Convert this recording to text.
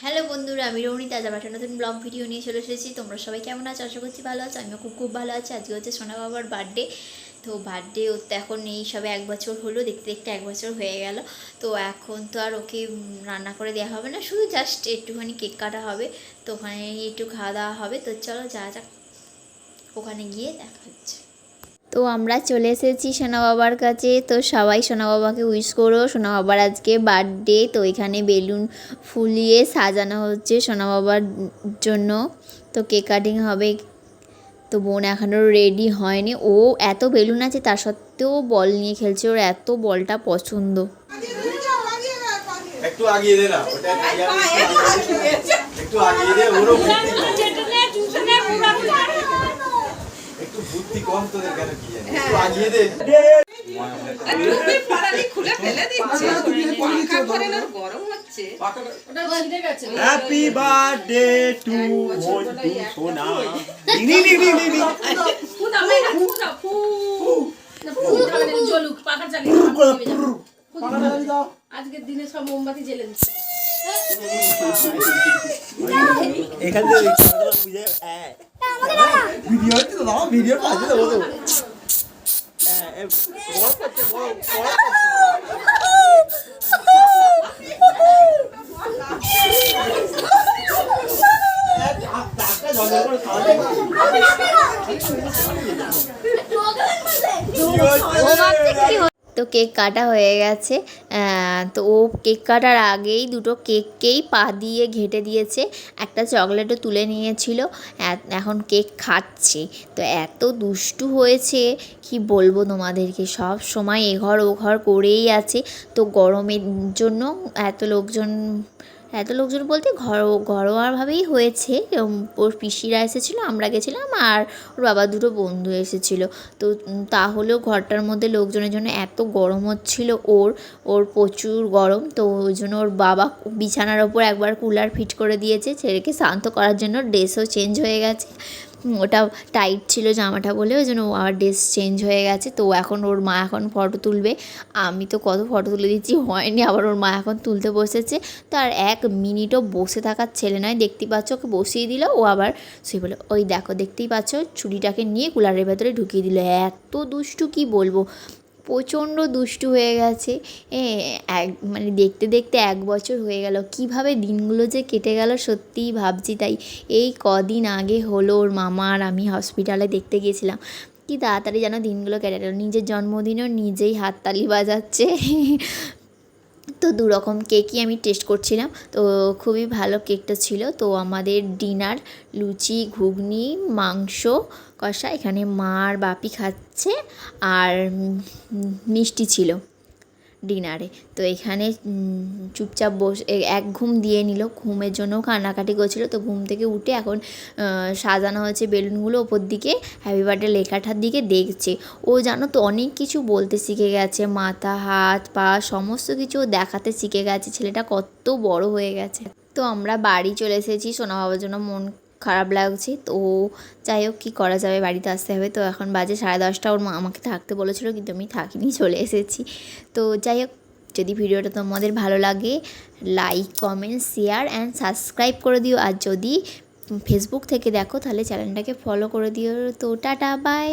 Hello বন্ধুরা, আমি রৌনিতা। আজ আবার একটা নতুন ব্লগ ভিডিও নিয়ে চলে এসেছি। তোমরা সবাই কেমন আছো? আশা করছি ভালো আছো। আমিও খুব ভালো আছি। আজকে হচ্ছে সোনা বাবার বার্থডে। তো বার্থডে ওর তো এখন এই সবে 1 বছর হলো, দেখতে দেখতে 1 বছর হয়ে গেল। তো এখন তো আর ওকে রান্না করে দেওয়া হবে না, শুধু জাস্ট একটুখানি কেক কাটা হবে। তো ওখানে একটু খাওয়া দাওয়া হবে। তো চলো যা যাক, ওখানে গিয়ে দেখা হচ্ছে। তো আমরা চলে এসেছি সোনা বাবার কাছে। তো সবাই সোনা বাবাকে উইশ করো, সোনা বাবার আজকে বার্থডে। তো এখানে বেলুন ফুলিয়ে সাজানো হচ্ছে সোনা বাবার জন্য। তো কেক কাটিং হবে। তো বোন এখনও রেডি হয়নি। ও এত বেলুন আছে তার সত্ত্বেও বল নিয়ে খেলছে, ওর এত বলটা পছন্দ। একটু আগিয়ে দে না, ওটা একটু আগিয়ে দে, ওরও একটু বুদ্ধি কম তোদের, কেন কি জানি, একটু আগিয়ে দে। হ্যাপি বার্থডে টু সোনা। আজকের দিনে সব মোমবাতি জ্বেলে দিচ্ছে। এখান থেকে বুঝে ভিডিও হচ্ছে তো, ভিডিও কাজে দেবো তো। তো কেক কাটা হয়ে গেছে। তো ও কেক কাটার আগেই দুটো কেককেই পা দিয়ে ঘেঁটে দিয়েছে, একটা চকলেটও তুলে নিয়েছিল। এখন কেক খাচ্ছে। তো এত দুষ্টু হয়েছে কি বলবো তোমাদেরকে, সব সময় এঘর ও ঘর করেই আছে। তো গরমের জন্য এত লোকজন বলতে ঘরোয়াভাবেই হয়েছে। ওর পিসিরা এসেছিলো, আমরা গেছিলাম, আর ওর বাবা দুটো বন্ধু এসেছিলো। তো তাহলেও ঘরটার মধ্যে লোকজনের জন্য এত গরম হচ্ছিলো, ওর প্রচুর গরম। তো ওই জন্য ওর বাবা বিছানার ওপর একবার কুলার ফিট করে দিয়েছে ছেলেকে শান্ত করার জন্য। ড্রেসও চেঞ্জ হয়ে গেছে, ওটা টাইট ছিল জামাটা বলে, ওই জন্য আর ড্রেস চেঞ্জ হয়ে গেছে। তো এখন ওর মা এখন ফটো তুলবে। আমি তো কত ফটো তুলে দিচ্ছি, হয়নি, আবার ওর মা এখন তুলতে বসেছে। তো আর 1 মিনিটও বসে থাকার ছেলে নয়, দেখতেই পাচ্ছ, ওকে বসিয়ে দিল, ও আবার শুয়ে বলে ওই দেখো, দেখতেই পাচ্ছ, ছুরিটাকে নিয়ে কুলারের ভেতরে ঢুকিয়ে দিল। এত দুষ্টু কি বলবো, প্রচণ্ড দুষ্টু হয়ে গেছে। মানে দেখতে দেখতে 1 বছর হয়ে গেল, কিভাবে দিনগুলো যে কেটে গেল সত্যিই ভাবছি। তাই এই কদিন আগে হলো ওর মামা আর আমি হসপিটালে দেখতে গিয়েছিলাম, কি তাড়াতাড়ি যেন দিনগুলো কেটে গেল। নিজের জন্মদিনও নিজেই হাততালি বাজাচ্ছে। তো 2 রকম কেকই আমি টেস্ট করছিলাম। তো খুবই ভালো কেকটা ছিল। তো আমাদের ডিনার লুচি, ঘুগনি, মাংস কষা, এখানে মা আর বাপি খাচ্ছে, আর মিষ্টি ছিল ডিনারে। তো এখানে চুপচাপ বসে এক ঘুম দিয়ে নিল, ঘুমের জন্য কান্নাকাটি করছিল। তো ঘুম থেকে উঠে এখন সাজানো হয়েছে বেলুনগুলো, ওপর দিকে হ্যাপি বার্থডে লেখাটার দিকে দেখছে। ও জানো তো অনেক কিছু বলতে শিখে গেছে, মাথা, হাত, পা সমস্ত কিছু ও দেখাতে শিখে গেছে। ছেলেটা কত বড় হয়ে গেছে। তো আমরা বাড়ি চলে এসেছি, সোনা বাবার জন্য মন খারাপ লাগছে। তো যাই হোক, কী করা যাবে, বাড়িতে আসতে হবে। তো এখন বাজে 10:30। ওর মা আমাকে থাকতে বলেছিল, কিন্তু আমি থাকিনি, চলে এসেছি। তো যাই হোক, যদি ভিডিওটা তোমাদের ভালো লাগে, like, comment, share and subscribe করে দিও। আর যদি ফেসবুক থেকে দেখো তাহলে চ্যানেলটাকে ফলো করে দিও। তো টাটা, বাই।